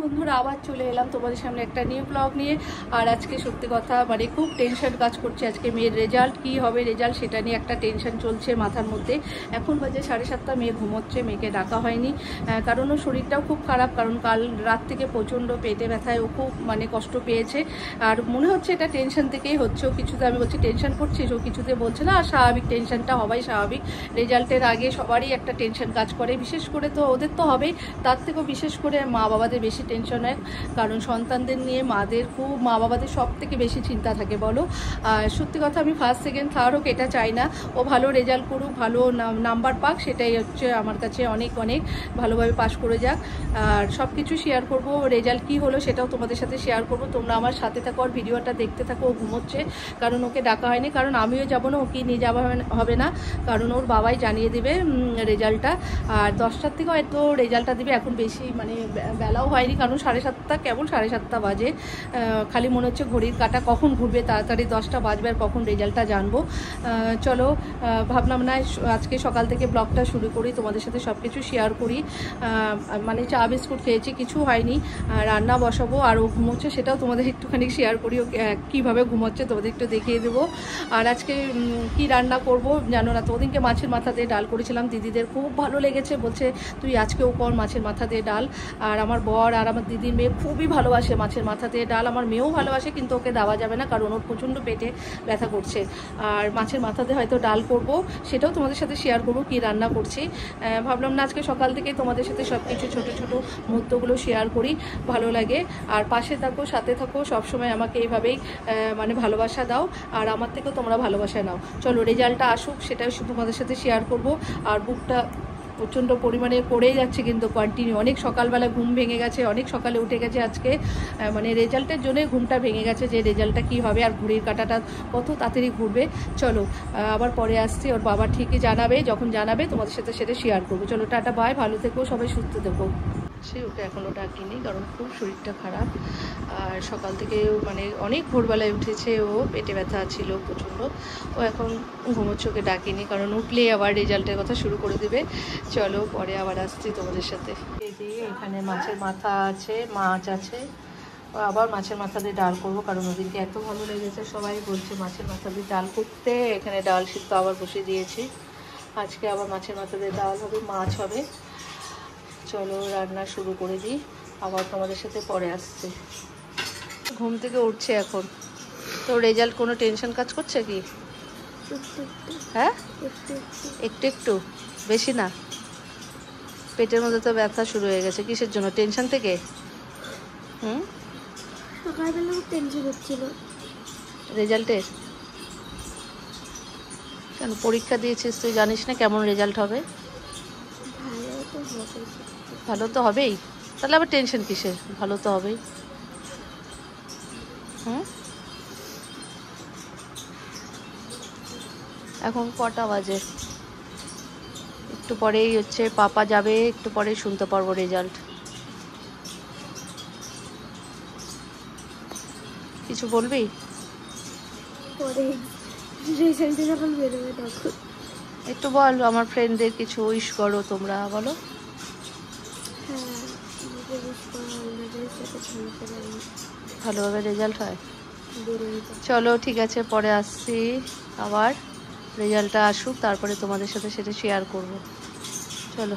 বন্ধুরা, আবার চলে এলাম তোমাদের সামনে একটা নিউ ব্লগ নিয়ে। আর আজকে সত্যি কথা মানে খুব টেনশন কাজ করছে। আজকে মেয়ের রেজাল্ট কি হবে, রেজাল্ট সেটা নিয়ে একটা টেনশন চলছে মাথার মধ্যে। এখন বাজে 7:30, মেয়ে ঘুমোচ্ছে, মেয়েকে ডাকা হয়নি কারণ ওর শরীরটাও খুব খারাপ। কারণ কাল রাত থেকে প্রচণ্ড পেটে ব্যথায় ও খুব মানে কষ্ট পেয়েছে। আর মনে হচ্ছে এটা টেনশন থেকেই হচ্ছে। ও কিছুতে, আমি বলছি টেনশন করছিস, ও কিছুতে বলছে না। আর স্বাভাবিক, টেনশনটা হবাই স্বাভাবিক। রেজাল্টের আগে সবারই একটা টেনশন কাজ করে, বিশেষ করে তো ওদের তো হবেই, তার থেকেও বিশেষ করে মা বাবাদের বেশি টেনশন হয়। কারণ সন্তানদের নিয়ে মা বাবাদের সব থেকে বেশি চিন্তা থাকে বলো। সত্যি কথা, আমি ফার্স্ট সেকেন্ড থার্ড হোক এটা চাই না, ও ভালো রেজাল্ট করুক, ভালো নাম্বার পাক, সেটাই হচ্ছে আমার কাছে অনেক অনেক ভালোভাবে পাস করে যাক। আর সব কিছু শেয়ার করবো, রেজাল্ট কী হলো সেটাও তোমাদের সাথে শেয়ার করবো। তোমরা আমার সাথে থাকো আর ভিডিওটা দেখতে থাকো। ও ঘুমোচ্ছে কারণ ওকে ডাকা হয়নি, কারণ আমিও যাবো না, ওকে নিয়ে যাওয়া হবে না, কারণ ওর বাবাই জানিয়ে দেবে রেজাল্টটা। আর 10টার থেকে হয়তো রেজাল্টটা দিবে, এখন বেশি মানে বেলাও হয়নি, কারণ 7:30, কেবল 7:30 বাজে। খালি মনে হচ্ছে ঘড়ির কাঁটা কখন ঘুরবে, তাড়াতাড়ি 10টা বাজবে আর কখন রেজাল্টটা জানবো। চলো, ভাবলাম না আজকে সকাল থেকে ব্লগটা শুরু করি, তোমাদের সাথে সব কিছু শেয়ার করি। মানে চা বিস্কুট খেয়েছি, কিছু হয়নি, রান্না বসাবো। আর ও ঘুমোচ্ছে, সেটাও তোমাদের একটুখানি শেয়ার করি, ও কীভাবে ঘুমোচ্ছে তোমাদের একটু দেখিয়ে দেবো। আর আজকে কি রান্না করব জানো না তো। ওদিনকে মাছের মাথা দিয়ে ডাল করেছিলাম, দিদিদের খুব ভালো লেগেছে, বলছে তুই আজকেও কর মাছের মাথা দিয়ে ডাল। আর আমার বর আর আমার দিদির মেয়ে খুবই ভালোবাসে মাছের মাথা দিয়ে ডাল, আমার মেয়েও ভালোবাসে, কিন্তু ওকে দেওয়া যাবে না কারণ ওর প্রচণ্ড পেটে ব্যথা করছে। আর মাছের মাথা দিয়ে হয়তো ডাল করব, সেটাও তোমাদের সাথে শেয়ার করবো কি রান্না করছি। ভাবলাম না আজকে সকাল থেকেই তোমাদের সাথে সব কিছু ছোটো ছোটো মুহূর্তগুলো শেয়ার করি, ভালো লাগে। আর পাশে থাকো, সাথে থাকো, সবসময় আমাকে এইভাবেই মানে ভালোবাসা দাও, আর আমার থেকেও তোমরা ভালোবাসা নাও। চলো রেজাল্টটা আসুক, সেটাও তোমাদের সাথে শেয়ার করব। আর বুকটা প্রচণ্ড পরিমাণে পড়েই যাচ্ছে কিন্তু কন্টিনিউ। অনেক সকালবেলা ঘুম ভেঙে গেছে, অনেক সকালে উঠে গেছে আজকে, মানে রেজাল্টের জন্যই ঘুমটা ভেঙে গেছে, যে রেজাল্টটা কী হবে আর ঘড়ির কাঁটাটা কত তাড়াতাড়ি ঘুরবে। চলো আবার পরে আসছি, ওর বাবা ঠিকই জানাবে, যখন জানাবে তোমাদের সাথে সেটা শেয়ার করবো। চলো টাটা, বাই, ভালো থেকো, সবাই সুস্থ থেকো। সে ওকে এখনও ডাকিনি কারণ খুব শরীরটা খারাপ। আর সকাল থেকে মানে অনেক ভোরবেলায় উঠেছে, ও পেটে ব্যথা ছিল প্রচণ্ড। ও এখন ঘুমোচ্ছে, ওকে ডাকিনি কারণ উঠলে আবার রেজাল্টের কথা শুরু করে দেবে। চলো পরে আবার আসছি তোমাদের সাথে। এই যে এখানে মাছের মাথা আছে, মাছ আছে, আবার মাছের মাথা দিয়ে ডাল করবো কারণ ওদিনকে এত ভালো লেগেছে, সবাই বলছে মাছের মাথা দিয়ে ডাল করতে। এখানে ডাল সিদ্ধ আবার বসিয়ে দিয়েছি, আজকে আবার মাছের মাথা দিয়ে ডাল হবে, মাছ হবে। চলো রান্না শুরু করে দিই, আবার তোমাদের সাথে পরে আসছে। ঘুম থেকে উঠছে এখন, তো রেজাল্ট কোনো টেনশন কাজ করছে কি? হ্যাঁ, একটু একটু, বেশি না। পেটের মধ্যে তো ব্যথা শুরু হয়ে গেছে, কিসের জন্য? টেনশন থেকে? সকালবেলা টেনশন হচ্ছিল রেজাল্টের। কেন, পরীক্ষা দিয়েছিস তুই, জানিস না কেমন রেজাল্ট হবে? ভালো তো হবেই, তাহলে আবার টেনশন কিসের? ভালো তো হবেই। এখন কটা বাজে? একটু পরেই হচ্ছে পাপা যাবে, একটু পরেই শুনতে পারবো রেজাল্ট। কিছু বলবি? একটু বল, আমার ফ্রেন্ডদের কিছু উইশ করো তোমরা, বলো। ভালোভাবে রেজাল্ট হয়। চলো ঠিক আছে, পরে আসছি আবার, রেজাল্টটা আসুক, তারপরে তোমাদের সাথে সেটা শেয়ার করব। চলো।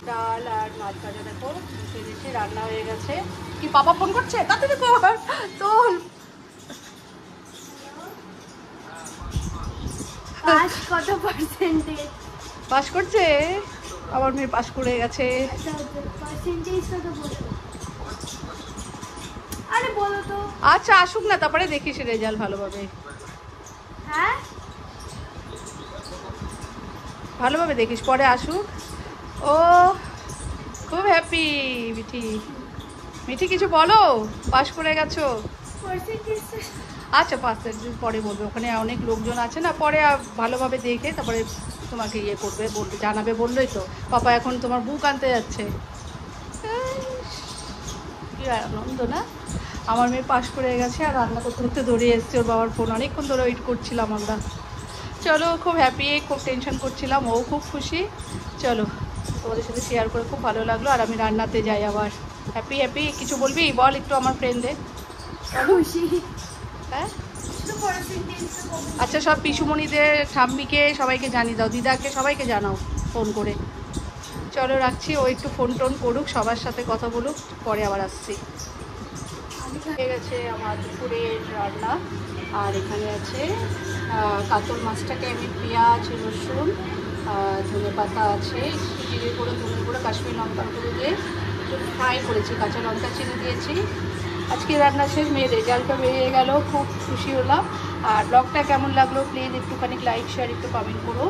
ডাল আর মাছ ভাজা দেখো দিয়েছি, রান্না হয়ে গেছে। কি পাপা ফোন করছে? তাড়াতাড়ি কর, তোল। পাস কত পার্সেন্টেজ? পাস করছে, আমার মেয়ে পাস করে গেছে। পার্সেন্টেজটা তো বলো। আরে বলো তো। আচ্ছা আসুক না, তারপরে দেখিস রেজাল্ট ভালোভাবে। হ্যাঁ, ভালোভাবে দেখিস, পরে আসুক। ও খুব হ্যাপি মিঠি। মিঠি কিছু বলো, পাস করে গেছো। আচ্ছা পার্সেন্টেজ পরে বলবে, ওখানে অনেক লোকজন আছে না, পরে ভালোভাবে দেখে তারপরে তোমাকে ইয়ে করবে, বলবে, জানাবে, বললোই তো। পাপা এখন তোমার বুক আনতে যাচ্ছে, কি আনন্দ না। আমার মেয়ে পাস করে গেছে আর রান্না করতে করতে দৌড়িয়ে এসছে, ওর বাবার ফোন, অনেকক্ষণ ধরে ওয়েট করছিলাম আমরা। চলো, খুব হ্যাপি, খুব টেনশন করছিলাম, ও খুব খুশি। চলো তোমাদের সাথে শেয়ার করে খুব ভালো লাগলো। আর আমি রান্নাতে যাই আবার। হ্যাপি হ্যাপি কিছু বলবি বল একটু আমার ফ্রেন্ডদের। খুশি। হ্যাঁ শুধু পার্সেন্টেজটা কত? আচ্ছা সব পিসুমণিদের ঠাম্মিকে সবাইকে জানিয়ে দাও, দিদাকে সবাইকে জানাও ফোন করে। চলো রাখছি, ও একটু ফোন টোন করুক, সবার সাথে কথা বলুক, পরে আবার আসছি। হয়ে গেছে আমার দুপুরের রান্না। আর এখানে আছে কাতল মাছটাকে আমি পেঁয়াজ রসুন ধনে পাতা আছে একটু জিরে গুঁড়ো ধনে গুঁড়ো কাশ্মীর লঙ্কার গুঁড়ো দিয়ে একটু ফ্রাই করেছি, কাঁচা লঙ্কা চিনি দিয়েছি। আজকে রান্না শেষ, মেয়ের রেজাল্টটা বেরিয়ে গেল, খুব খুশি হলাম। আর ব্লগটা কেমন লাগলো প্লিজ একটুখানি লাইক শেয়ার একটু কমেন্ট করো।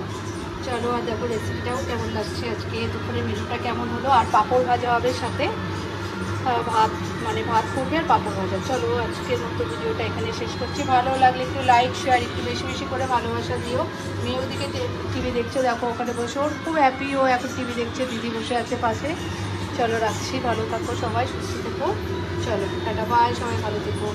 চলো আর দেখো রেসিপিটাও কেমন লাগছে, আজকে দুপুরে মেনুটা কেমন হলো। আর পাঁপড় ভাজা হবে সাথে, ভাত মানে ভাত করবে আর পাঁপড় ভাজা। চলো আজকের মতো ভিডিওটা এখানে শেষ করছি। ভালো লাগলে একটু লাইক শেয়ার একটু বেশি বেশি করে ভালোবাসা দিও। মেয়ে ওদিকে টিভি দেখছে, দেখো ওখানে বসে, ওর খুব হ্যাপি, ও এখন টিভি দেখছে, দিদি বসে আছে পাশে। চলো রাখছি, ভালো থাকো সবাই, সুস্থ থেকো। চলো টাটা বাই, সবাই ভালো থেকো।